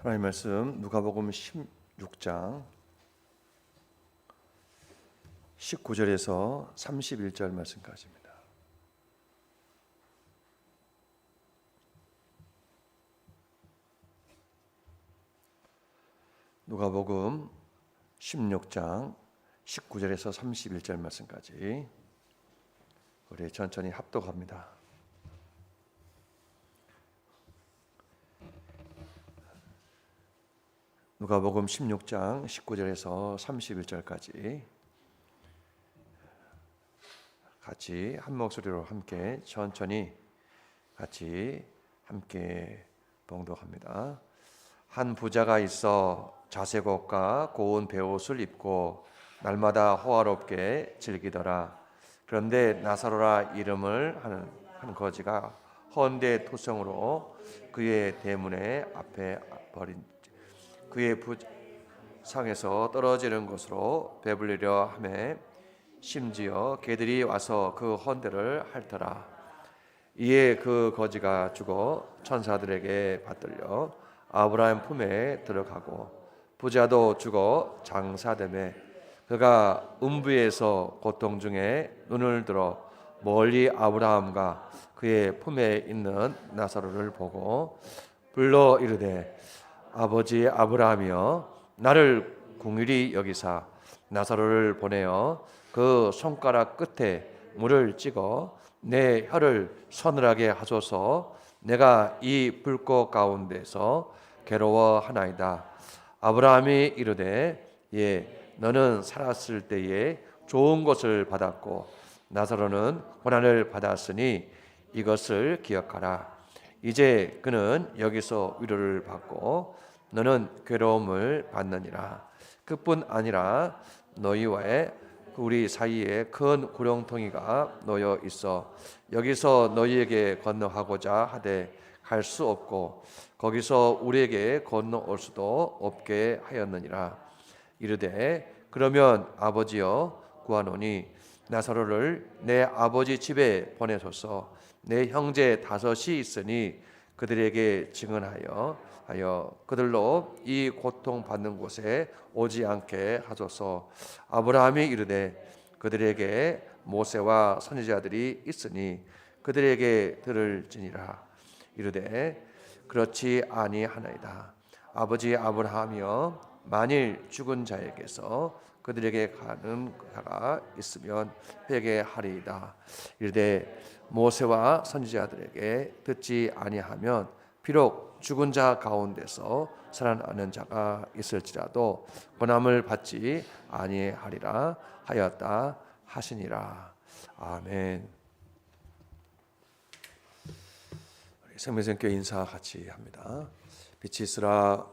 하나님 말씀 누가복음 16장 19절에서 31절 말씀까지입니다. 누가복음 16장 19절에서 31절 말씀까지 우리 천천히 합독합니다. 누가복음 16장 19절에서 31절까지 같이 한 목소리로 함께 천천히 같이 함께 봉독합니다. 한 부자가 있어 자색 옷과 고운 베옷을 입고 날마다 호화롭게 즐기더라. 그런데 나사로라 이름을 하는 거지가 헌데 토성으로 그의 대문에 앞에 버린 그의 상에서 떨어지는 것으로 배불리려 하매 심지어 개들이 와서 그 헌대를 핥더라. 이에 그 거지가 죽어 천사들에게 받들려 아브라함 품에 들어가고 부자도 죽어 장사되매 그가 음부에서 고통 중에 눈을 들어 멀리 아브라함과 그의 품에 있는 나사로를 보고 불러 이르되 아버지 아브라함이여 나를 긍휼히 여기사 나사로를 보내어 그 손가락 끝에 물을 찍어 내 혀를 서늘하게 하소서. 내가 이 불꽃 가운데서 괴로워하나이다. 아브라함이 이르되 예 너는 살았을 때에 좋은 것을 받았고 나사로는 고난을 받았으니 이것을 기억하라. 이제 그는 여기서 위로를 받고 너는 괴로움을 받느니라. 그뿐 아니라 너희와의 우리 사이에 큰 구렁텅이가 놓여 있어 여기서 너희에게 건너가고자 하되 갈 수 없고 거기서 우리에게 건너올 수도 없게 하였느니라. 이르되 그러면 아버지여 구하노니 나사로를 내 아버지 집에 보내소서. 내 형제 5이 있으니 그들에게 증언하여 그들로 이 고통 받는 곳에 오지 않게 하소서. 아브라함이 이르되 그들에게 모세와 선지자들이 있으니 그들에게 들을지니라. 이르되 그렇지 아니하나이다. 아버지 아브라함이여 만일 죽은 자에게서 그들에게 가는 자가 있으면 회개하리이다. 이르되 모세와 선지자들에게 듣지 아니하면 비록 죽은 자 가운데서 살아나는 자가 있을지라도 권함을 받지 아니하리라 하였다 하시니라. 아멘. 우리 생명샘교회 인사 같이 합니다. 빛이 있으라.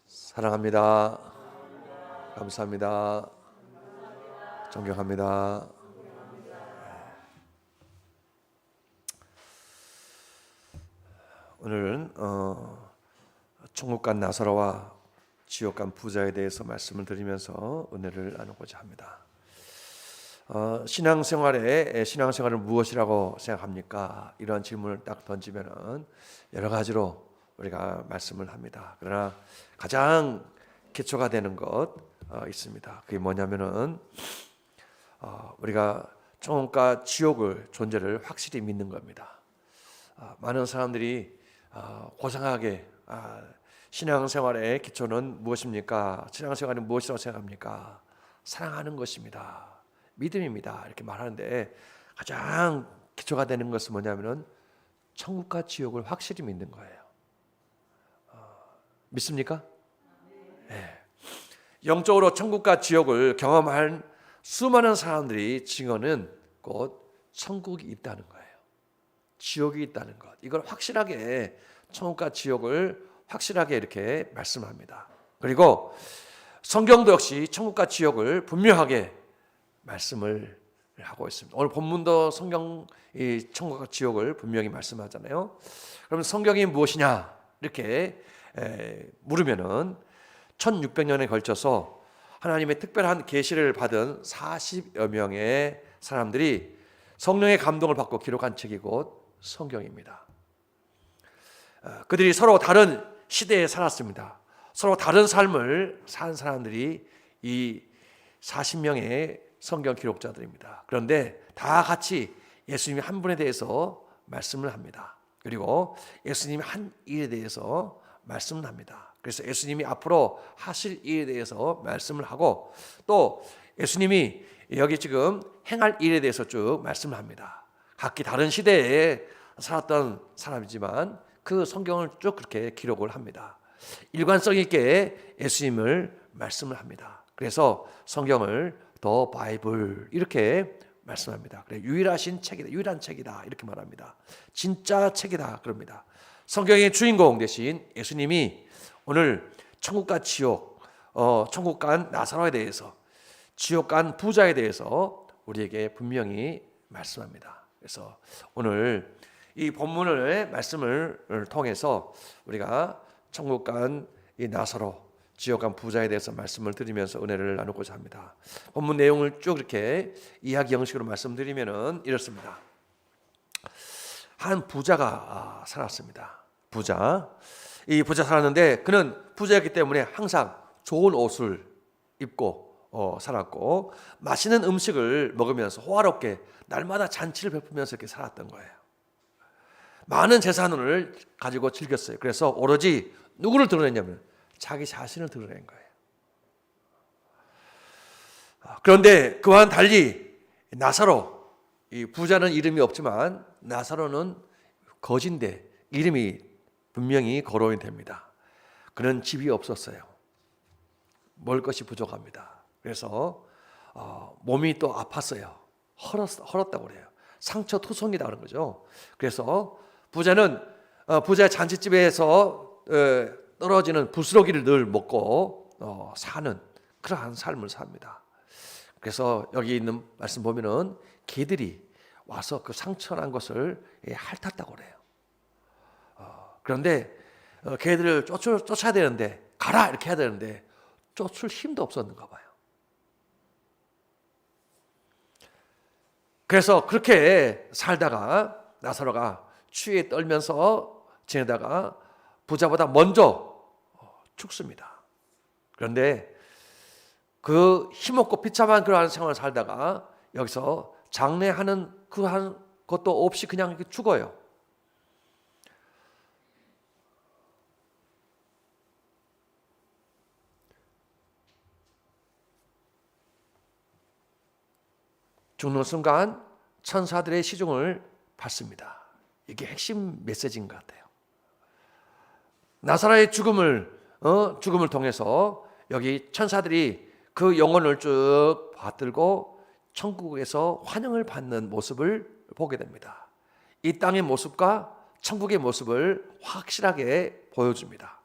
사랑합니다. 감사합니다. 존경합니다. 오늘은 천국 간 나사로와 지옥 간 부자에 대해서 말씀을 드리면서 은혜를 나누고자 합니다. 신앙생활을 무엇이라고 생각합니까? 이런 질문을 딱 던지면은 여러 가지로 우리가 말씀을 합니다. 그러나 가장 기초가 되는 것 있습니다. 그게 뭐냐면은 우리가 천국과 지옥을 존재를 확실히 믿는 겁니다. 많은 사람들이 고상하게 신앙생활의 기초는 무엇입니까? 신앙생활은 무엇이라고 생각합니까? 사랑하는 것입니다. 믿음입니다. 이렇게 말하는데 가장 기초가 되는 것은 뭐냐면은 천국과 지옥을 확실히 믿는 거예요. 믿습니까? 네. 영적으로 천국과 지옥을 경험한 수많은 사람들이 증언은 곧 천국이 있다는 거예요. 지옥이 있다는 것. 이걸 확실하게 천국과 지옥을 확실하게 이렇게 말씀합니다. 그리고 성경도 역시 천국과 지옥을 분명하게 말씀을 하고 있습니다. 오늘 본문도 성경 이 천국과 지옥을 분명히 말씀하잖아요. 그러면 성경이 무엇이냐 이렇게 물으면은 1600년에 걸쳐서 하나님의 특별한 계시를 받은 40여 명의 사람들이 성령의 감동을 받고 기록한 책이 곧 성경입니다. 그들이 서로 다른 시대에 살았습니다. 서로 다른 삶을 산 사람들이 이 40명의 성경 기록자들입니다. 그런데 다 같이 예수님이 한 분에 대해서 말씀을 합니다. 그리고 예수님이 한 일에 대해서 말씀을 합니다. 그래서 예수님이 앞으로 하실 일에 대해서 말씀을 하고 또 예수님이 여기 지금 행할 일에 대해서 쭉 말씀을 합니다. 각기 다른 시대에 살았던 사람이지만 그 성경을 쭉 그렇게 기록을 합니다. 일관성 있게 예수님을 말씀을 합니다. 그래서 성경을 더 바이블 이렇게 말씀합니다. 그래, 유일하신 책이다, 유일한 책이다 이렇게 말합니다. 진짜 책이다 그럽니다. 성경의 주인공 대신 예수님이 오늘 천국과 지옥, 천국 간 나사로에 대해서, 지옥 간 부자에 대해서 우리에게 분명히 말씀합니다. 그래서 오늘 이 본문의 말씀을 통해서 우리가 천국 간 이 나사로, 지옥 간 부자에 대해서 말씀을 드리면서 은혜를 나누고자 합니다. 본문 내용을 쭉 이렇게 이야기 형식으로 말씀드리면은 이렇습니다. 한 부자가 살았습니다. 이 부자 살았는데 그는 부자였기 때문에 항상 좋은 옷을 입고 살았고 맛있는 음식을 먹으면서 호화롭게 날마다 잔치를 베푸면서 이렇게 살았던 거예요. 많은 재산을 가지고 즐겼어요. 그래서 오로지 누구를 드러냈냐면 자기 자신을 드러낸 거예요. 그런데 그와는 달리 나사로, 이 부자는 이름이 없지만 나사로는 거지인데 이름이 분명히 거론이 됩니다. 그는 집이 없었어요. 먹을 것이 부족합니다. 그래서 몸이 또 아팠어요. 헐었다고 그래요. 상처 투성이다 그런 거죠. 그래서 부자는 부자의 잔치집에서 떨어지는 부스러기를 늘 먹고 사는 그러한 삶을 삽니다. 그래서 여기 있는 말씀 보면은 개들이 와서 그 상처난 것을 핥았다고 그래요. 그런데 개들을 쫓아야 되는데 가라 이렇게 해야 되는데 쫓을 힘도 없었는가 봐요. 그래서 그렇게 살다가 나사로가 추위에 떨면서 지내다가 부자보다 먼저 죽습니다. 그런데 그 힘없고 비참한 그러한 생활을 살다가 여기서 장례하는 그 한 것도 없이 그냥 이렇게 죽어요. 죽는 순간 천사들의 시중을 받습니다. 이게 핵심 메시지인 것 같아요. 나사로의 죽음을 통해서 여기 천사들이 그 영혼을 쭉 받들고 천국에서 환영을 받는 모습을 보게 됩니다. 이 땅의 모습과 천국의 모습을 확실하게 보여줍니다.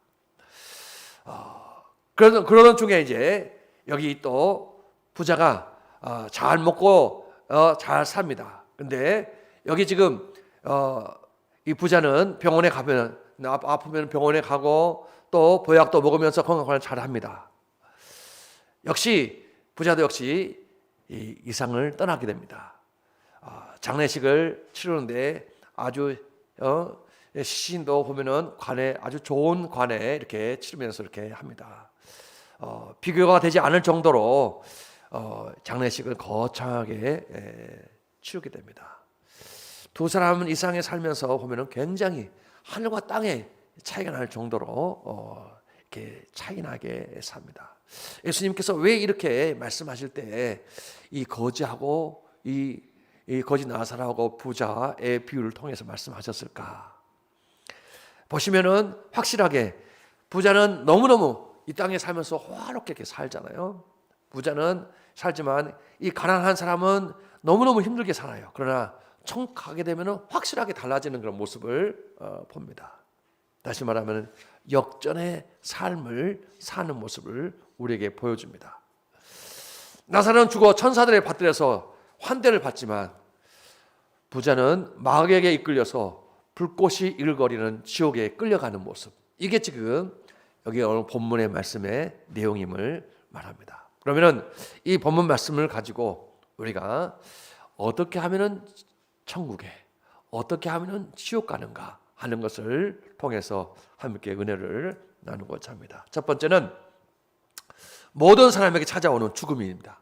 그러던 중에 이제 여기 또 부자가 잘 먹고 잘 삽니다. 근데 여기 지금 이 부자는 병원에 가면 아프면 병원에 가고 또 보약도 먹으면서 건강관리를 잘 합니다. 역시 부자도 역시 이 이상을 떠나게 됩니다. 장례식을 치르는데 아주 시신도 보면은 관에 아주 좋은 관에 이렇게 치르면서 이렇게 합니다. 비교가 되지 않을 정도로 장례식을 거창하게 치르게 됩니다. 두 사람은 이 세상에 살면서 보면은 굉장히 하늘과 땅의 차이가 날 정도로 이렇게 차이 나게 삽니다. 예수님께서 왜 이렇게 말씀하실 때 이 거지하고 이 거지 나사로하고 부자의 비유를 통해서 말씀하셨을까? 보시면은 확실하게 부자는 너무너무 이 땅에 살면서 호화롭게 이렇게 살잖아요. 부자는 살지만 이 가난한 사람은 너무너무 힘들게 살아요. 그러나 천국 가게 되면은 확실하게 달라지는 그런 모습을 봅니다. 다시 말하면 역전의 삶을 사는 모습을 우리에게 보여줍니다. 나사로는 죽어 천사들의 받들에서 환대를 받지만 부자는 마귀에게 이끌려서 불꽃이 이글거리는 지옥에 끌려가는 모습. 이게 지금 여기 오늘 본문의 말씀의 내용임을 말합니다. 그러면은 이 본문 말씀을 가지고 우리가 어떻게 하면은 천국에, 어떻게 하면은 지옥 가는가? 하는 것을 통해서 함께 은혜를 나누고자 합니다. 첫 번째는 모든 사람에게 찾아오는 죽음입니다.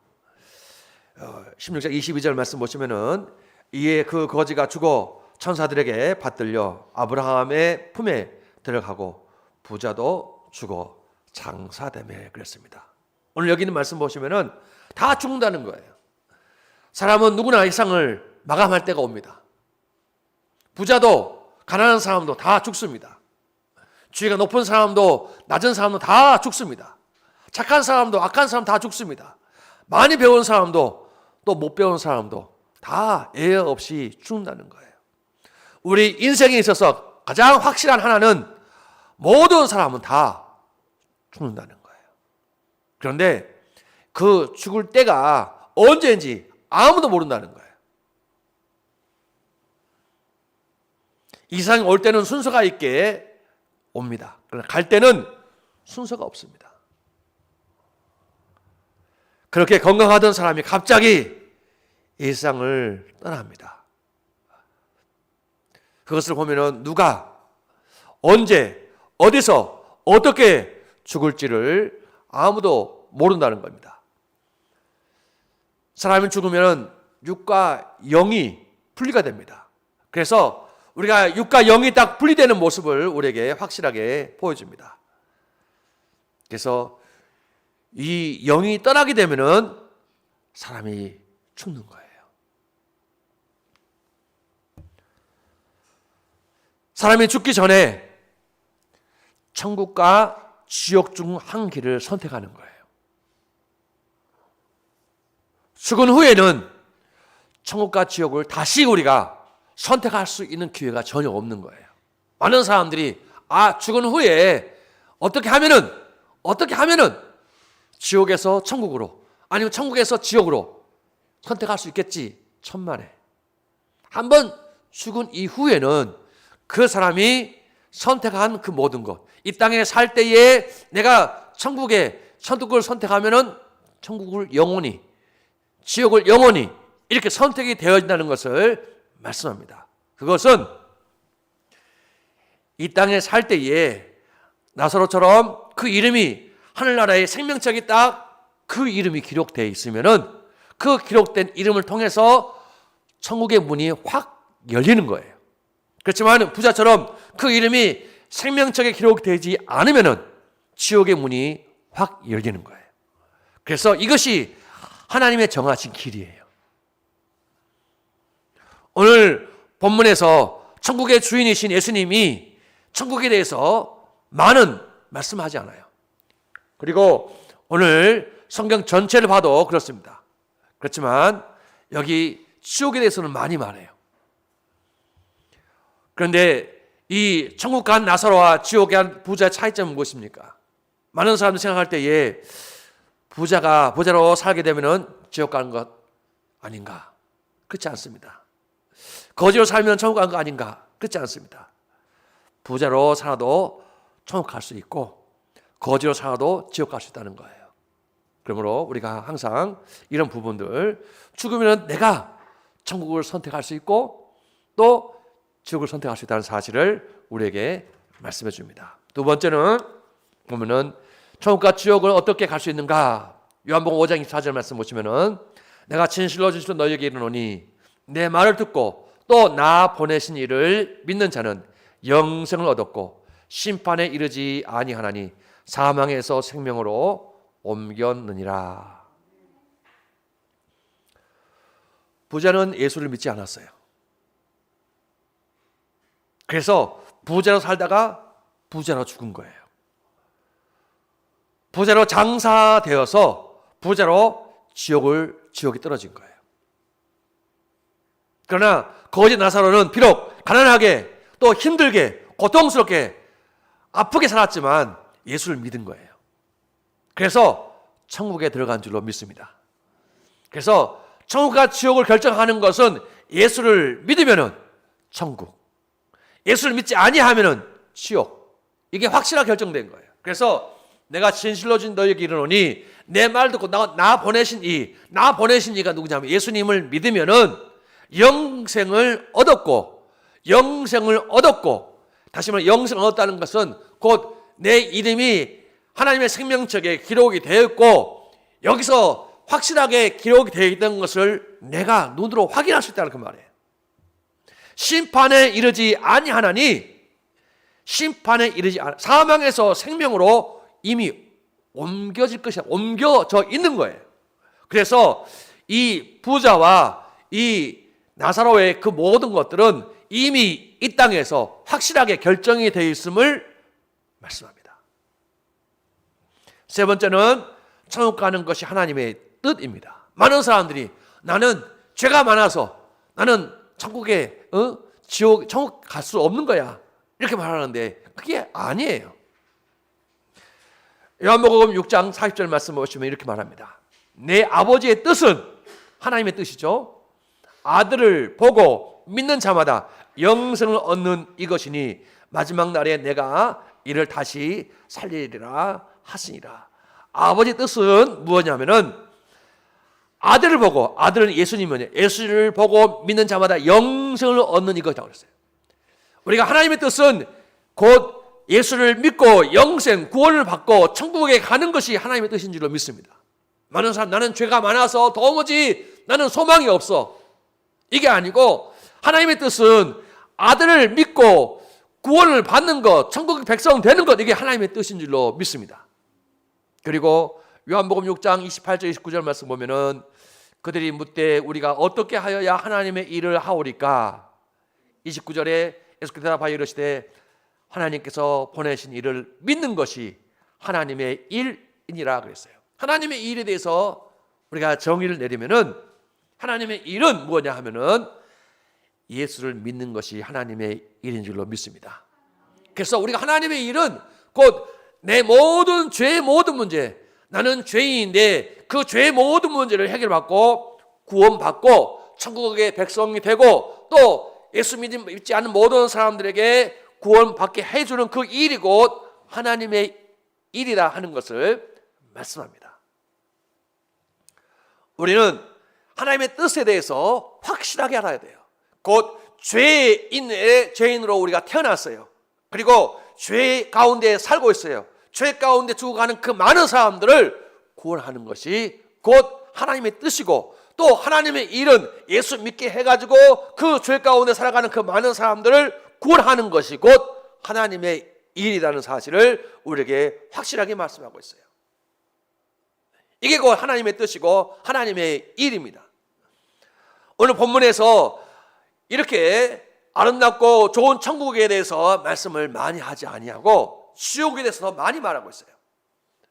16장 22절 말씀 보시면은 이에 그 거지가 죽어 천사들에게 받들려 아브라함의 품에 들어가고 부자도 죽어 장사되매 그랬습니다. 오늘 여기 있는 말씀 보시면은 다 죽는다는 거예요. 사람은 누구나 일상을 마감할 때가 옵니다. 부자도 가난한 사람도 다 죽습니다. 지위가 높은 사람도 낮은 사람도 다 죽습니다. 착한 사람도 악한 사람 다 죽습니다. 많이 배운 사람도 또 못 배운 사람도 다 예외 없이 죽는다는 거예요. 우리 인생에 있어서 가장 확실한 하나는 모든 사람은 다 죽는다는 거예요. 그런데 그 죽을 때가 언제인지 아무도 모른다는 거예요. 이 세상에 올 때는 순서가 있게 옵니다. 그러나 갈 때는 순서가 없습니다. 그렇게 건강하던 사람이 갑자기 이 세상을 떠납니다. 그것을 보면은 누가 언제 어디서 어떻게 죽을지를 아무도 모른다는 겁니다. 사람이 죽으면 육과 영이 분리가 됩니다. 그래서 우리가 육과 영이 딱 분리되는 모습을 우리에게 확실하게 보여줍니다. 그래서 이 영이 떠나게 되면은 사람이 죽는 거예요. 사람이 죽기 전에 천국과 지옥 중 한 길을 선택하는 거예요. 죽은 후에는 천국과 지옥을 다시 우리가 선택할 수 있는 기회가 전혀 없는 거예요. 많은 사람들이 죽은 후에 어떻게 하면은 지옥에서 천국으로 아니면 천국에서 지옥으로 선택할 수 있겠지. 천만에. 한번 죽은 이후에는 그 사람이 선택한 그 모든 것, 이 땅에 살 때에 내가 천국을 선택하면은 천국을 영원히, 지옥을 영원히 이렇게 선택이 되어진다는 것을 말씀합니다. 그것은 이 땅에 살 때에 나사로처럼 그 이름이 하늘나라의 생명책이 딱 그 이름이 기록되어 있으면은 그 기록된 이름을 통해서 천국의 문이 확 열리는 거예요. 그렇지만 부자처럼 그 이름이 생명책에 기록되지 않으면은 지옥의 문이 확 열리는 거예요. 그래서 이것이 하나님의 정하신 길이에요. 오늘 본문에서 천국의 주인이신 예수님이 천국에 대해서 많은 말씀하지 않아요. 그리고 오늘 성경 전체를 봐도 그렇습니다. 그렇지만 여기 지옥에 대해서는 많이 말해요. 그런데 이 천국 간 나사로와 지옥에 간 부자의 차이점은 무엇입니까? 많은 사람들이 생각할 때에 부자로 살게 되면 지옥 가는 것 아닌가? 그렇지 않습니다. 거지로 살면 천국 가는 거 아닌가? 그렇지 않습니다. 부자로 살아도 천국 갈 수 있고 거지로 살아도 지옥 갈 수 있다는 거예요. 그러므로 우리가 항상 이런 부분들, 죽으면 내가 천국을 선택할 수 있고 또 지옥을 선택할 수 있다는 사실을 우리에게 말씀해 줍니다. 두 번째는 보면은 천국과 지옥을 어떻게 갈 수 있는가? 요한복음 5장 24절 말씀 보시면은 내가 진실로 너희에게 이르노니 내 말을 듣고 또 나 보내신 이를 믿는 자는 영생을 얻었고 심판에 이르지 아니하나니 사망에서 생명으로 옮겼느니라. 부자는 예수를 믿지 않았어요. 그래서 부자로 살다가 부자로 죽은 거예요. 부자로 장사되어서 부자로 지옥에 떨어진 거예요. 그러나 거지 나사로는 비록 가난하게 또 힘들게 고통스럽게 아프게 살았지만 예수를 믿은 거예요. 그래서 천국에 들어간 줄로 믿습니다. 그래서 천국과 지옥을 결정하는 것은 예수를 믿으면은 천국, 예수를 믿지 아니하면은 지옥. 이게 확실하게 결정된 거예요. 그래서 내가 진실로 너희에게 이르노니 내 말 듣고 나 보내신 이가 누구냐면 예수님을 믿으면은 영생을 얻었고 다시 말해 영생을 얻었다는 것은 곧 내 이름이 하나님의 생명책에 기록이 되어 있고 여기서 확실하게 기록이 되어 있던 것을 내가 눈으로 확인할 수 있다는 그 말이에요. 심판에 이르지 아니하나니 심판에 이르지 않아 사망에서 생명으로 이미 옮겨질 것이야. 옮겨져 있는 거예요. 그래서 이 부자와 이 나사로의 그 모든 것들은 이미 이 땅에서 확실하게 결정이 되어 있음을 말씀합니다. 세 번째는 천국 가는 것이 하나님의 뜻입니다. 많은 사람들이 나는 죄가 많아서 나는 천국에 천국 갈 수 없는 거야 이렇게 말하는데 그게 아니에요. 요한복음 6장 40절 말씀 보시면 이렇게 말합니다. 내 아버지의 뜻은 하나님의 뜻이죠. 아들을 보고 믿는 자마다 영생을 얻는 이것이니 마지막 날에 내가 이를 다시 살리리라 하시니라. 아버지의 뜻은 무엇이냐면은 아들을 보고, 아들은 예수님이요, 예수를 보고 믿는 자마다 영생을 얻는 이것이라고 그랬어요. 우리가 하나님의 뜻은 곧 예수를 믿고 영생, 구원을 받고 천국에 가는 것이 하나님의 뜻인 줄로 믿습니다. 많은 사람 나는 죄가 많아서 도무지 나는 소망이 없어. 이게 아니고 하나님의 뜻은 아들을 믿고 구원을 받는 것, 천국의 백성 되는 것, 이게 하나님의 뜻인 줄로 믿습니다. 그리고 요한복음 6장 28절 29절 말씀 보면은 그들이 묻되 우리가 어떻게 하여야 하나님의 일을 하오리까? 29절에 예수께서 대답하여 이르시되 하나님께서 보내신 일을 믿는 것이 하나님의 일이니라 그랬어요. 하나님의 일에 대해서 우리가 정의를 내리면은 하나님의 일은 뭐냐 하면은 예수를 믿는 것이 하나님의 일인 줄로 믿습니다. 그래서 우리가 하나님의 일은 곧 내 모든 죄의 모든 문제, 나는 죄인인데 그 죄의 모든 문제를 해결받고 구원받고 천국의 백성이 되고 또 예수 믿지 않는 모든 사람들에게 구원받게 해주는 그 일이 곧 하나님의 일이라 하는 것을 말씀합니다. 우리는 하나님의 뜻에 대해서 확실하게 알아야 돼요. 곧 죄인으로 우리가 태어났어요. 그리고 죄 가운데 살고 있어요. 죄 가운데 죽어가는 그 많은 사람들을 구원하는 것이 곧 하나님의 뜻이고 또 하나님의 일은 예수 믿게 해가지고 그 죄 가운데 살아가는 그 많은 사람들을 구원하는 것이 곧 하나님의 일이라는 사실을 우리에게 확실하게 말씀하고 있어요. 이게 곧 하나님의 뜻이고 하나님의 일입니다. 오늘 본문에서 이렇게 아름답고 좋은 천국에 대해서 말씀을 많이 하지 아니하고 지옥에 대해서 더 많이 말하고 있어요.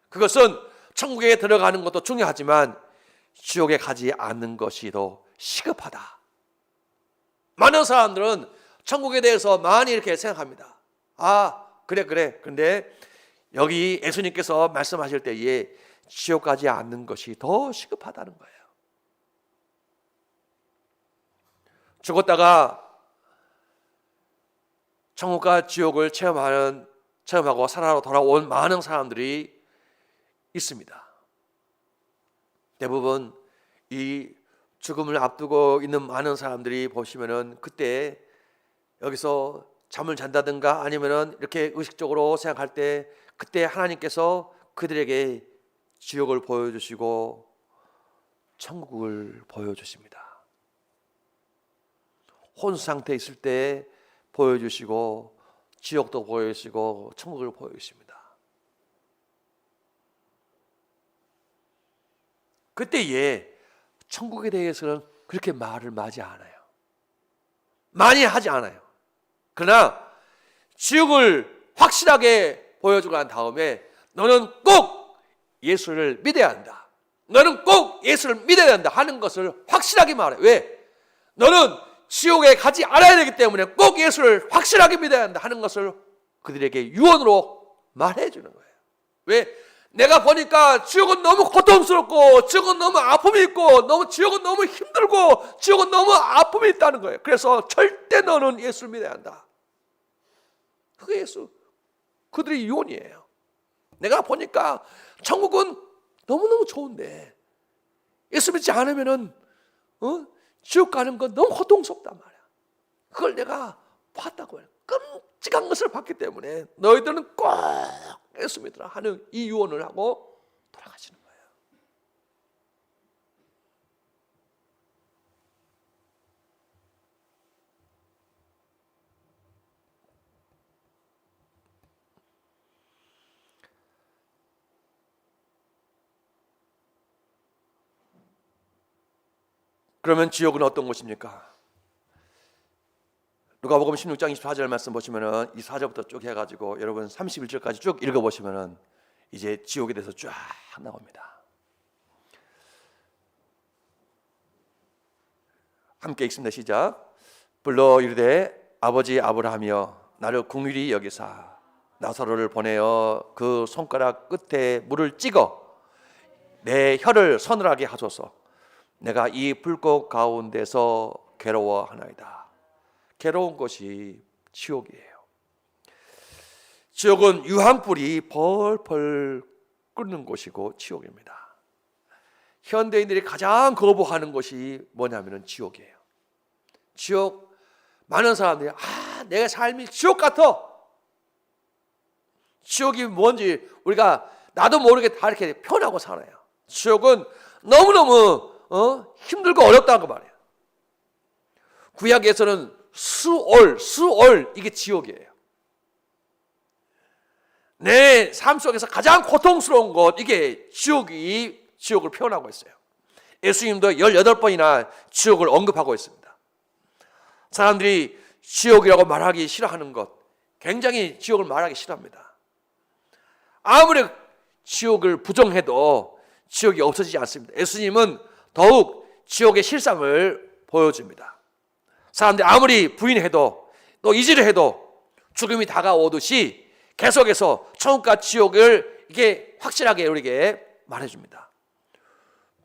그것은 천국에 들어가는 것도 중요하지만 지옥에 가지 않는 것이 더 시급하다. 많은 사람들은 천국에 대해서 많이 이렇게 생각합니다. 아, 그래. 그런데 여기 예수님께서 말씀하실 때에 지옥 가지 않는 것이 더 시급하다는 거예요. 죽었다가 천국과 지옥을 체험하고 살아로 돌아온 많은 사람들이 있습니다. 대부분 이 죽음을 앞두고 있는 많은 사람들이 보시면은 그때 여기서 잠을 잔다든가 아니면은 이렇게 의식적으로 생각할 때 그때 하나님께서 그들에게 지옥을 보여주시고 천국을 보여주십니다. 혼수 상태에 있을 때 보여주시고 지옥도 보여주시고 천국을 보여주십니다. 그때에 천국에 대해서는 그렇게 말을 많이 하지 않아요. 그러나 지옥을 확실하게 보여주고 난 다음에 너는 꼭 예수를 믿어야 한다. 너는 꼭 예수를 믿어야 한다 하는 것을 확실하게 말해요. 왜? 너는 지옥에 가지 않아야 되기 때문에 꼭 예수를 확실하게 믿어야 한다 하는 것을 그들에게 유언으로 말해 주는 거예요. 왜? 내가 보니까 지옥은 너무 고통스럽고 지옥은 너무 아픔이 있고 지옥은 너무 힘들고 지옥은 너무 아픔이 있다는 거예요. 그래서 절대 너는 예수를 믿어야 한다. 그게 그들의 유언이에요. 내가 보니까 천국은 너무너무 좋은데 예수 믿지 않으면은 지옥 가는 건 너무 고통스럽단 말이야. 그걸 내가 봤다고 해요. 끔찍한 것을 봤기 때문에 너희들은 꼭 예수 믿으라 하는 이 유언을 하고 돌아가시는 거예요. 그러면 지옥은 어떤 곳입니까? 누가복음 16장 24절 말씀 보시면은 이 4절부터 쭉 해가지고 여러분 31절까지 쭉 읽어보시면은 이제 지옥에 대해서 쫙 나옵니다. 함께 읽습니다. 시작. 불러 이르되 아버지 아브라함이여 나를 긍휼히 여기사 나사로를 보내어 그 손가락 끝에 물을 찍어 내 혀를 서늘하게 하소서. 내가 이 불꽃 가운데서 괴로워하나이다. 괴로운 것이 지옥이에요. 지옥은 유황불이 펄펄 끓는 곳이고 지옥입니다. 현대인들이 가장 거부하는 것이 뭐냐면 지옥이에요. 지옥, 많은 사람들이 내 삶이 지옥 같아. 지옥이 뭔지 우리가 나도 모르게 다 이렇게 표현하고 살아요. 지옥은 너무너무 힘들고 어렵다는 거 말이에요. 구약에서는 수올 이게 지옥이에요. 내 삶 속에서 가장 고통스러운 것 이게 지옥을 표현하고 있어요. 예수님도 18번이나 지옥을 언급하고 있습니다. 사람들이 지옥이라고 말하기 싫어하는 것, 굉장히 지옥을 말하기 싫어합니다. 아무리 지옥을 부정해도 지옥이 없어지지 않습니다. 예수님은 더욱 지옥의 실상을 보여줍니다. 사람들이 아무리 부인해도 또 이지를 해도 죽음이 다가오듯이 계속해서 천국과 지옥을 이게 확실하게 우리에게 말해줍니다.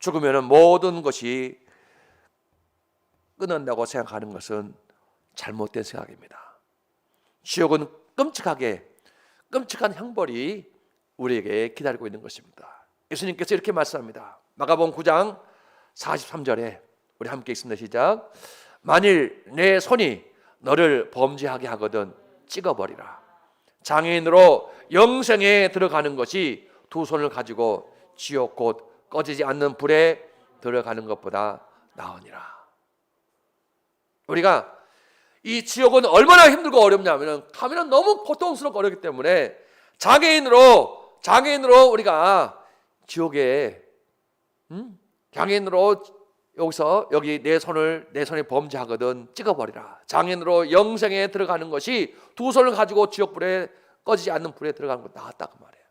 죽으면 모든 것이 끝난다고 생각하는 것은 잘못된 생각입니다. 지옥은 끔찍한 형벌이 우리에게 기다리고 있는 것입니다. 예수님께서 이렇게 말씀합니다. 마가복음 9장 43절에 우리 함께 읽습니다. 시작. 만일 내 손이 너를 범죄하게 하거든 찍어버리라. 장애인으로 영생에 들어가는 것이 두 손을 가지고 지옥 곧 꺼지지 않는 불에 들어가는 것보다 나으니라. 우리가 이 지옥은 얼마나 힘들고 어렵냐면 가면은 너무 고통스럽고 어렵기 때문에 장애인으로 우리가 지옥에 장애인으로 여기 내 손에 범죄하거든 찍어버리라. 장애인으로 영생에 들어가는 것이 두 손을 가지고 지옥불에 꺼지지 않는 불에 들어가는 것 나았다 그 말이에요.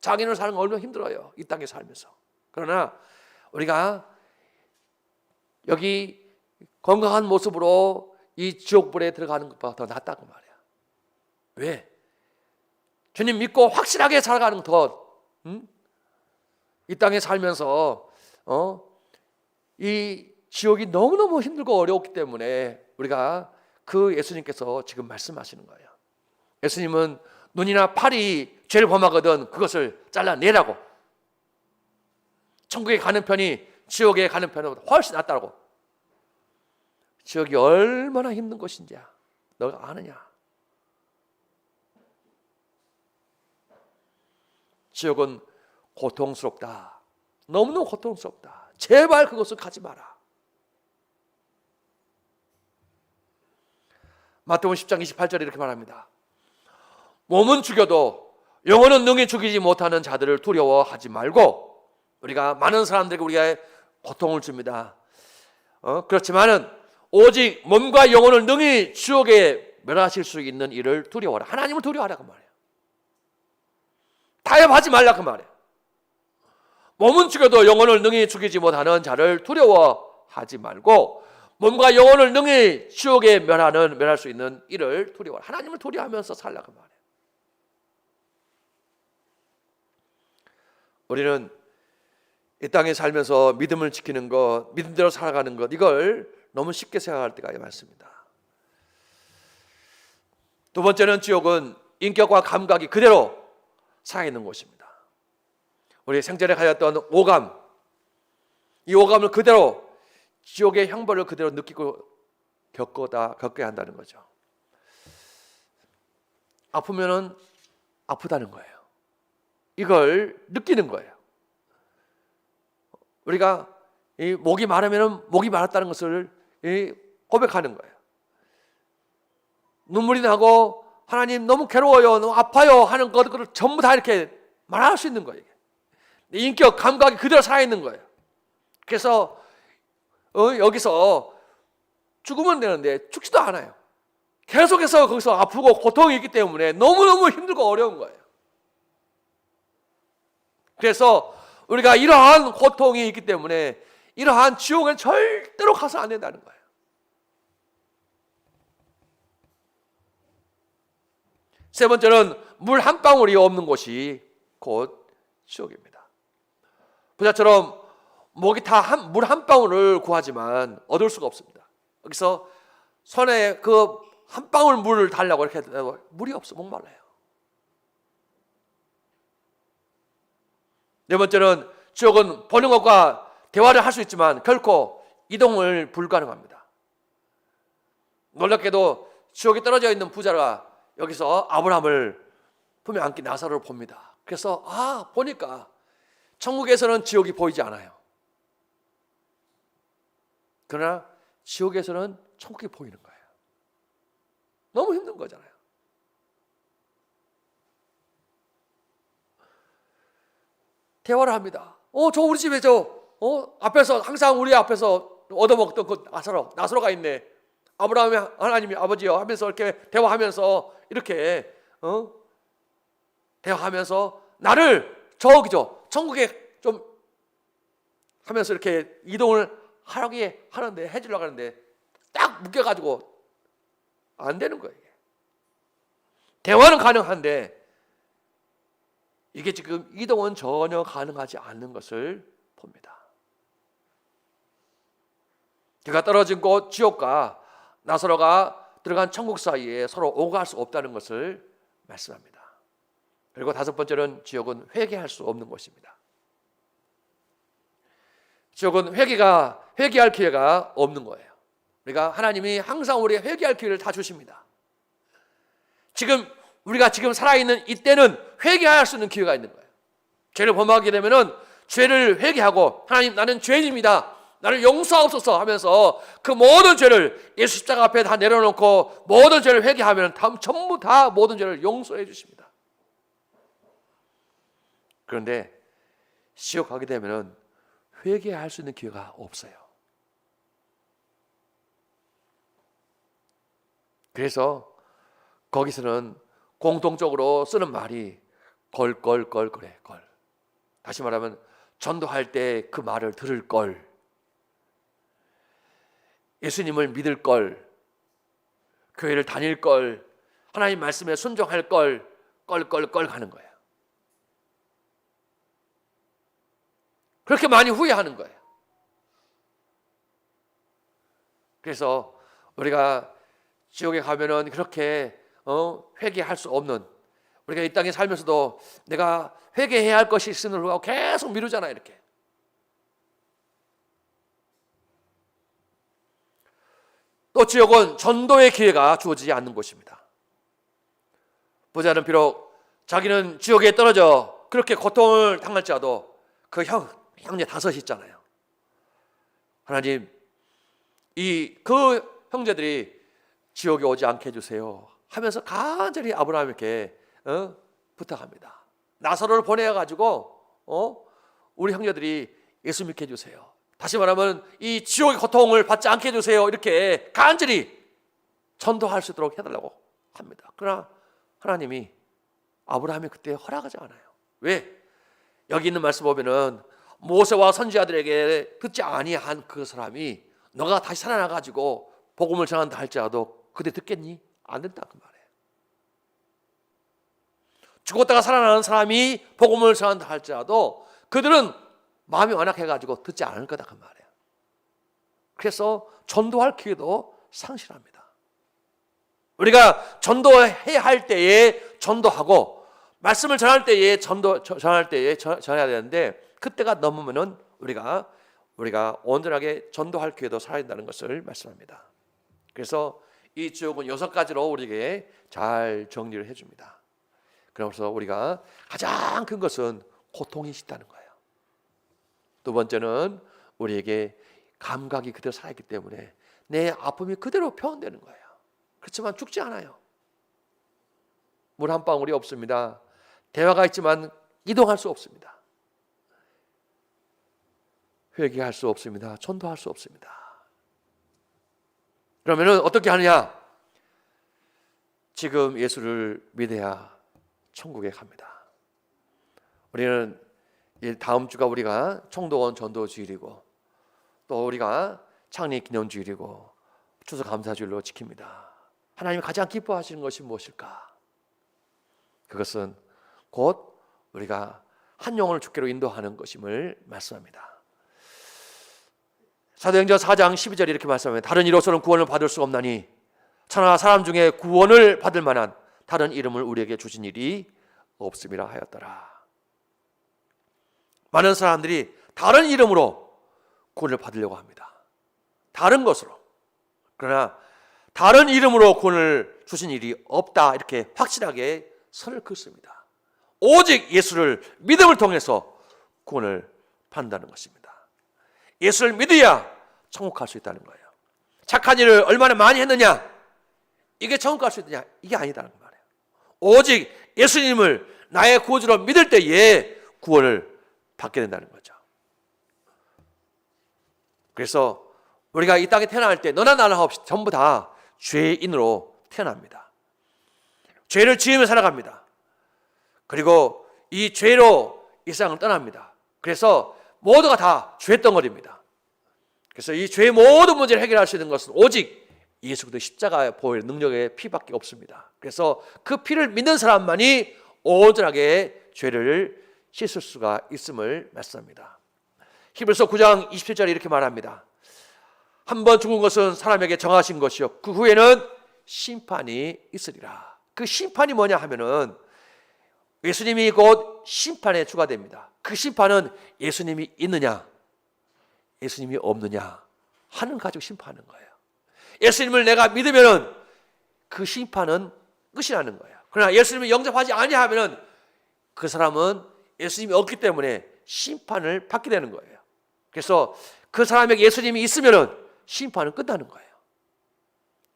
장애인으로 사는 건 얼마나 힘들어요. 이 땅에 살면서. 그러나 우리가 여기 건강한 모습으로 이 지옥불에 들어가는 것보다 더 낫다 그 말이에요. 왜? 주님 믿고 확실하게 살아가는 것, 이 땅에 살면서 이 지옥이 너무너무 힘들고 어려웠기 때문에 우리가 그 예수님께서 지금 말씀하시는 거예요. 예수님은 눈이나 팔이 죄를 범하거든 그것을 잘라내라고. 천국에 가는 편이 지옥에 가는 편보다 훨씬 낫다고. 지옥이 얼마나 힘든 것인지 너가 아느냐? 지옥은 고통스럽다. 너무너무 고통스럽다. 제발 그것을 가지 마라. 마태복음 10장 28절에 이렇게 말합니다. 몸은 죽여도 영혼은 능히 죽이지 못하는 자들을 두려워하지 말고. 우리가 많은 사람들에게 우리가 고통을 줍니다. 그렇지만은 오직 몸과 영혼을 능히 지옥에 멸하실 수 있는 일을 두려워하라. 하나님을 두려워하라 그 말이에요. 타협하지 말라 그 말이에요. 몸은 죽여도 영혼을 능히 죽이지 못하는 자를 두려워하지 말고 몸과 영혼을 능히 지옥에 멸할 수 있는 일을 두려워하라. 하나님을 두려워하면서 살라 그 말이에요. 우리는 이 땅에 살면서 믿음을 지키는 것, 믿음대로 살아가는 것, 이걸 너무 쉽게 생각할 때가 많습니다. 두 번째는 지옥은 인격과 감각이 그대로 살아있는 곳입니다. 우리 생전에 가졌던 오감, 이 오감을 그대로 지옥의 형벌을 그대로 느끼고 겪어야 한다는 거죠. 아프면은 아프다는 거예요. 이걸 느끼는 거예요. 우리가 이 목이 마르면은 목이 마랐다는 것을 고백하는 거예요. 눈물이 나고 하나님 너무 괴로워요, 너무 아파요 하는 것들을 전부 다 이렇게 말할 수 있는 거예요. 인격, 감각이 그대로 살아있는 거예요. 그래서 여기서 죽으면 되는데 죽지도 않아요. 계속해서 거기서 아프고 고통이 있기 때문에 너무너무 힘들고 어려운 거예요. 그래서 우리가 이러한 고통이 있기 때문에 이러한 지옥에 절대로 가서 안 된다는 거예요. 세 번째는 물 한 방울이 없는 곳이 곧 지옥입니다. 부자처럼 목이 다 물 한 방울을 구하지만 얻을 수가 없습니다. 여기서 손에 그 한 방울 물을 달라고 이렇게 해도 물이 없어, 목말라요. 네 번째는 지옥은 보는 것과 대화를 할 수 있지만 결코 이동을 불가능합니다. 놀랍게도 지옥에 떨어져 있는 부자가 여기서 아브라함을 품에 안긴 나사로를 봅니다. 그래서 보니까 천국에서는 지옥이 보이지 않아요. 그러나 지옥에서는 천국이 보이는 거예요. 너무 힘든 거잖아요. 대화를 합니다. 저 우리 집에 앞에서 항상 우리 앞에서 얻어먹던 그 나사로가 있네. 아브라함의 하나님이 아버지요 하면서 이렇게 대화하면서 이렇게 대화하면서 나를 천국에 좀 하면서 이렇게 이동을 해주려고 하는데 딱 묶여가지고 안 되는 거예요. 대화는 가능한데 이게 지금 이동은 전혀 가능하지 않는 것을 봅니다. 그가 떨어진 곳 지옥과 나사로가 들어간 천국 사이에 서로 오갈 수 없다는 것을 말씀합니다. 그리고 다섯 번째는 지옥은 회개할 수 없는 곳입니다. 지옥은 회개할 기회가 없는 거예요. 그러니까 하나님이 항상 우리에게 회개할 기회를 다 주십니다. 우리가 지금 살아있는 이때는 회개할 수 있는 기회가 있는 거예요. 죄를 범하게 되면은 죄를 회개하고 하나님 나는 죄인입니다. 나를 용서하옵소서 하면서 그 모든 죄를 예수 십자가 앞에 다 내려놓고 모든 죄를 회개하면 전부 다 모든 죄를 용서해 주십니다. 그런데 지옥 가게 되면은 회개할 수 있는 기회가 없어요. 그래서 거기서는 공통적으로 쓰는 말이 그래. 다시 말하면 전도할 때 그 말을 들을 걸, 예수님을 믿을 걸, 교회를 다닐 걸, 하나님 말씀에 순종할 걸 하는 거예요. 그렇게 많이 후회하는 거예요. 그래서 우리가 지옥에 가면은 그렇게 회개할 수 없는, 우리가 이 땅에 살면서도 내가 회개해야 할 것이 있음을 불구하고 계속 미루잖아요. 이렇게 또 지옥은 전도의 기회가 주어지지 않는 곳입니다. 부자는 비록 자기는 지옥에 떨어져 그렇게 고통을 당할지라도 그 형제 다섯이 있잖아요. 하나님, 그 형제들이 지옥에 오지 않게 해주세요 하면서 간절히 아브라함에게 부탁합니다. 나사로를 보내가지고 우리 형제들이 예수 믿게 해주세요. 다시 말하면 이 지옥의 고통을 받지 않게 해주세요. 이렇게 간절히 전도할 수 있도록 해달라고 합니다. 그러나 하나님이 아브라함이 그때 허락하지 않아요. 왜? 여기 있는 말씀 보면은 모세와 선지자들에게 듣지 아니한 그 사람이 너가 다시 살아나가지고 복음을 전한다 할지라도 그때 듣겠니? 안 된다 그 말이에요. 죽었다가 살아나는 사람이 복음을 전한다 할지라도 그들은 마음이 완악해가지고 듣지 않을 거다 그 말이에요. 그래서 전도할 기회도 상실합니다. 우리가 전도해야 할 때에 전도하고 말씀을 전할 때에 전해야 되는데 그때가 넘으면은 우리가 온전하게 전도할 기회도 살아야 된다는 것을 말씀합니다. 그래서 이 지옥은 6가지로 우리에게 잘 정리를 해줍니다. 그래서 우리가 가장 큰 것은 고통이 있다는 거예요. 두 번째는 우리에게 감각이 그대로 살아있기 때문에 내 아픔이 그대로 표현되는 거예요. 그렇지만 죽지 않아요. 물 한 방울이 없습니다. 대화가 있지만 이동할 수 없습니다. 회개할 수 없습니다. 전도할 수 없습니다. 그러면은 어떻게 하느냐? 지금 예수를 믿어야 천국에 갑니다. 우리는 다음 주가 우리가 총독원 전도주일이고 또 우리가 창립기념주일이고 추수감사주일로 지킵니다. 하나님이 가장 기뻐하시는 것이 무엇일까? 그것은 곧 우리가 한 영혼을 주께로 인도하는 것임을 말씀합니다. 사도행전 4장 12절에 이렇게 말씀합니다. 다른 이로서는 구원을 받을 수 없나니 천하 사람 중에 구원을 받을 만한 다른 이름을 우리에게 주신 일이 없음이라 하였더라. 많은 사람들이 다른 이름으로 구원을 받으려고 합니다. 다른 것으로. 그러나 다른 이름으로 구원을 주신 일이 없다, 이렇게 확실하게 선을 긋습니다. 오직 예수를 믿음을 통해서 구원을 받는다는 것입니다. 예수를 믿어야 천국 갈 수 있다는 거예요. 착한 일을 얼마나 많이 했느냐, 이게 천국 갈 수 있느냐, 이게 아니다는 말이에요. 오직 예수님을 나의 구주로 믿을 때에 구원을 받게 된다는 거죠. 그래서 우리가 이 땅에 태어날 때 너나 나나 없이 전부 다 죄인으로 태어납니다. 죄를 지으며 살아갑니다. 그리고 이 죄로 이 세상을 떠납니다. 그래서 모두가 다 죄덩어리입니다. 그래서 이 죄의 모든 문제를 해결할 수 있는 것은 오직 예수 그리스도 십자가의 보혈 능력의 피밖에 없습니다. 그래서 그 피를 믿는 사람만이 온전하게 죄를 씻을 수가 있음을 말씀합니다. 히브리서 9장 27절에 이렇게 말합니다. 한 번 죽은 것은 사람에게 정하신 것이요 그 후에는 심판이 있으리라. 그 심판이 뭐냐 하면은 예수님이 곧 심판의 주가 됩니다. 그 심판은 예수님이 있느냐 예수님이 없느냐 하는 가지고 심판하는 거예요. 예수님을 내가 믿으면은 그 심판은 끝이 나는 거예요. 그러나 예수님을 영접하지 아니하면은 그 사람은 예수님이 없기 때문에 심판을 받게 되는 거예요. 그래서 그 사람에게 예수님이 있으면은 심판은 끝나는 거예요.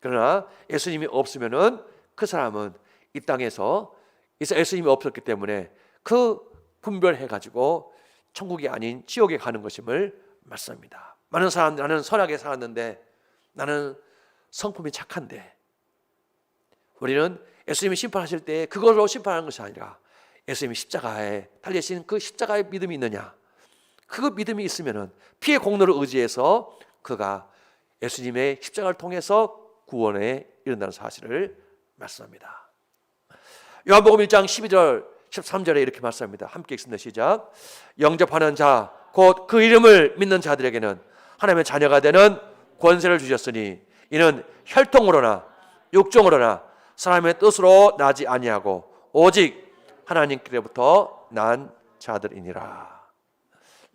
그러나 예수님이 없으면은 그 사람은 이 땅에서 예수님이 없었기 때문에 그 분별해 가지고 천국이 아닌 지옥에 가는 것임을 말씀합니다. 많은 사람들 나는 선하게 살았는데 나는 성품이 착한데, 우리는 예수님이 심판하실 때 그걸로 심판하는 것이 아니라 예수님이 십자가에 달리신 그 십자가의 믿음이 있느냐, 그 믿음이 있으면은 피의 공로를 의지해서 그가 예수님의 십자가를 통해서 구원에 이른다는 사실을 말씀합니다. 요한복음 1장 12절 13절에 이렇게 말씀합니다. 함께 읽습니다. 시작. 영접하는 자 곧 그 이름을 믿는 자들에게는 하나님의 자녀가 되는 권세를 주셨으니 이는 혈통으로나 육정으로나 사람의 뜻으로 나지 아니하고 오직 하나님께로부터 난 자들이니라.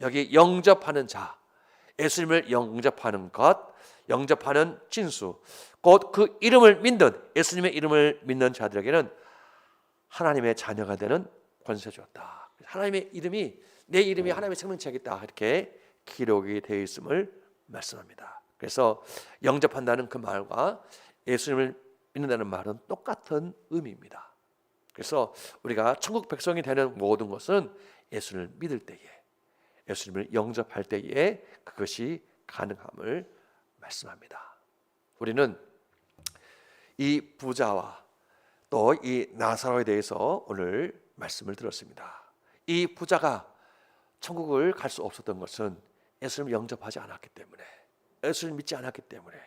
여기 영접하는 자, 예수님을 영접하는 것, 영접하는 진수, 곧 그 이름을 믿는, 예수님의 이름을 믿는 자들에게는 하나님의 자녀가 되는 권세 주었다. 하나님의 이름이, 내 이름이 하나님의 생명책에 있다, 이렇게 기록이 되어 있음을 말씀합니다. 그래서 영접한다는 그 말과 예수님을 믿는다는 말은 똑같은 의미입니다. 그래서 우리가 천국 백성이 되는 모든 것은 예수를 믿을 때에, 예수님을 영접할 때에 그것이 가능함을 말씀합니다. 우리는 이 부자와 또 이 나사로에 대해서 오늘 말씀을 들었습니다. 이 부자가 천국을 갈 수 없었던 것은 예수님을 영접하지 않았기 때문에, 예수님을 믿지 않았기 때문에,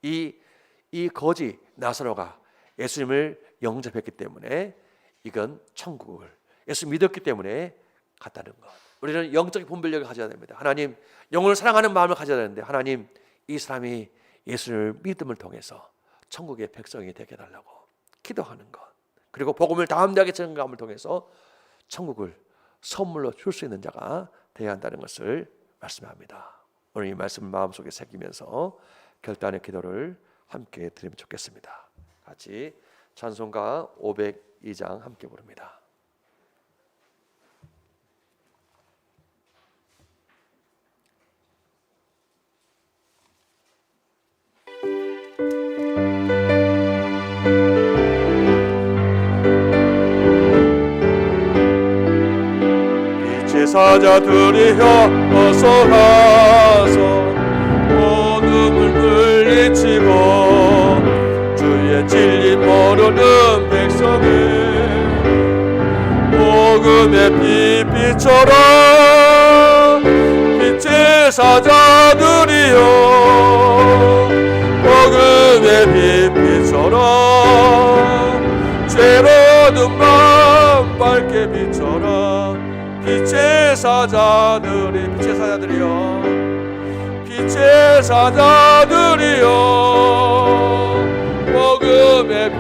이 거지 나사로가 예수님을 영접했기 때문에 이건 천국을 예수 믿었기 때문에 갔다는 것. 우리는 영적인 분별력을 가져야 됩니다. 하나님, 영혼을 사랑하는 마음을 가져야 되는데, 하나님, 이 사람이 예수를 믿음을 통해서 천국의 백성이 되게 해달라고 기도하는 것, 그리고 복음을 담대하게 전가함을 통해서 천국을 선물로 줄 수 있는 자가 되어야 한다는 것을 말씀합니다. 오늘 이 말씀을 마음속에 새기면서 결단의 기도를 함께 드리면 좋겠습니다. 같이 찬송가 502장 함께 부릅니다. 사자들이여 어서 가서 어둠을 물리치고 주의 진리 모르는 백성을 복음의 빛비처럼 빛의 사자들이여 복음의 빛비처럼 죄로는 맘 밝게 빛처럼 빛의 사자들이여 빛의 사자들이여 복음의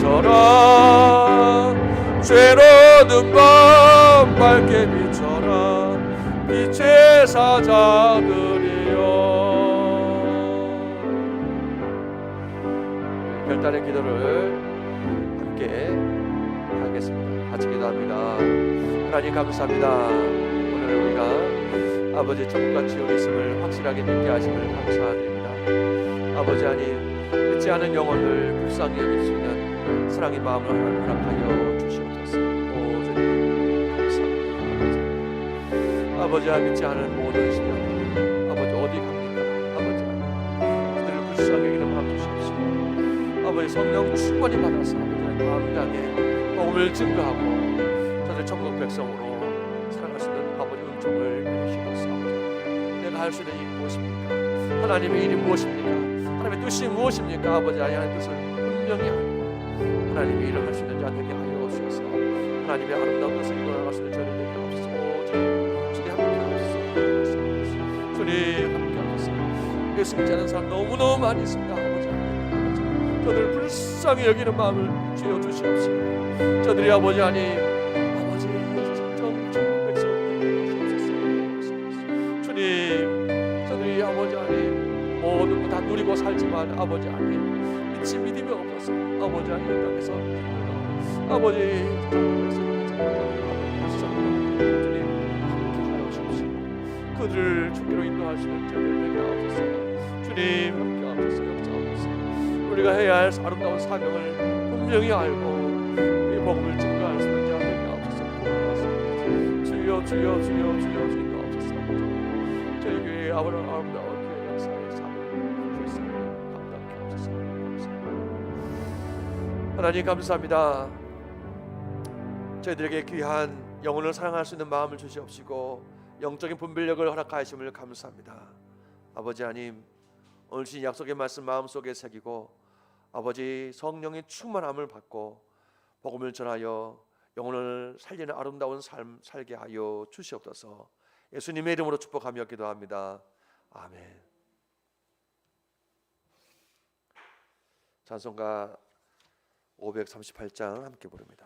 빛비처럼 죄로는 밤 밝게 비춰라 빛의 사자들이여. 별단의 기도를 함께 하겠습니다. 같이 기도합니다. 하나님 감사합니다. 오늘 우리가 아버지 천국과 지옥이 있음을 확실하게 믿게 하심을 감사드립니다. 아버지 하나님 믿지 않은 영혼을 불쌍히 여길 수 있는 사랑의 마음을 허락하여 주시옵소서. 오 주님 감사합니다. 아버지 하나님 믿지 않은 모든 신령들 아버지 어디 갑니까? 아버지 하나님 그들을 불쌍히 여기는 마음 주시옵소서. 아버지 성령 충만히 받아서 아버지 하나님 감당에 복음을 증거하고 천국 백성으로 살아갈 수 있는 아버지 은총을 내리시옵소서. 내가 할 수 있는 일이 무엇입니까? 하나님의 일이 무엇입니까? 하나님의 뜻이 무엇입니까? 아버지 하나님의 뜻을 분명히 알고 하나님의 일을 할 수 있는 자 되게 하여 주셔서 하나님의 아름다운 뜻을 이루어갈 수 있는 저를 되게 하옵소서. 주님 함께 하옵소서. 주님 함께 하옵소서. 예수 믿지 않는 사람 너무너무 많이 있습니다. 아버지 하나님 저들을 불쌍히 여기는 마음을 주여 주시옵소서. 저들이 아버지 하나님 저들이 아버지 하나님 모든 것 다 누리고 살지만 아버지 하나님 믿음이 없어서 아버지 하나님 땅에서 아버지 주님 함께 하여 주십시오. 그들을 주께로 인도할 수 있는 자들 되게 하옵소서. 주님 함께 하옵소서. 역사하옵소서. 우리가 해야 할 아름다운 사명을 분명히 알고 이 복음을 증거할 수 있는 자 되게 하옵소서. 주여 주여 주여 주여 주여 하옵소서. 저희 교회의 아름다운 교회 역사의 삶을 불쌍히 감당케 하옵소서. 하나님 감사합니다. 저희들에게 귀한 영혼을 사랑할 수 있는 마음을 주시옵시고 영적인 분별력을 허락하심을 감사합니다. 아버지 하나님 오늘 주신 약속의 말씀 마음속에 새기고 아버지 성령의 충만함을 받고 복음을 전하여 영혼을 살리는 아름다운 삶 살게 하여 주시옵소서. 예수님의 이름으로 축복하며 기도합니다. 아멘. 찬송가 538장 함께 부릅니다.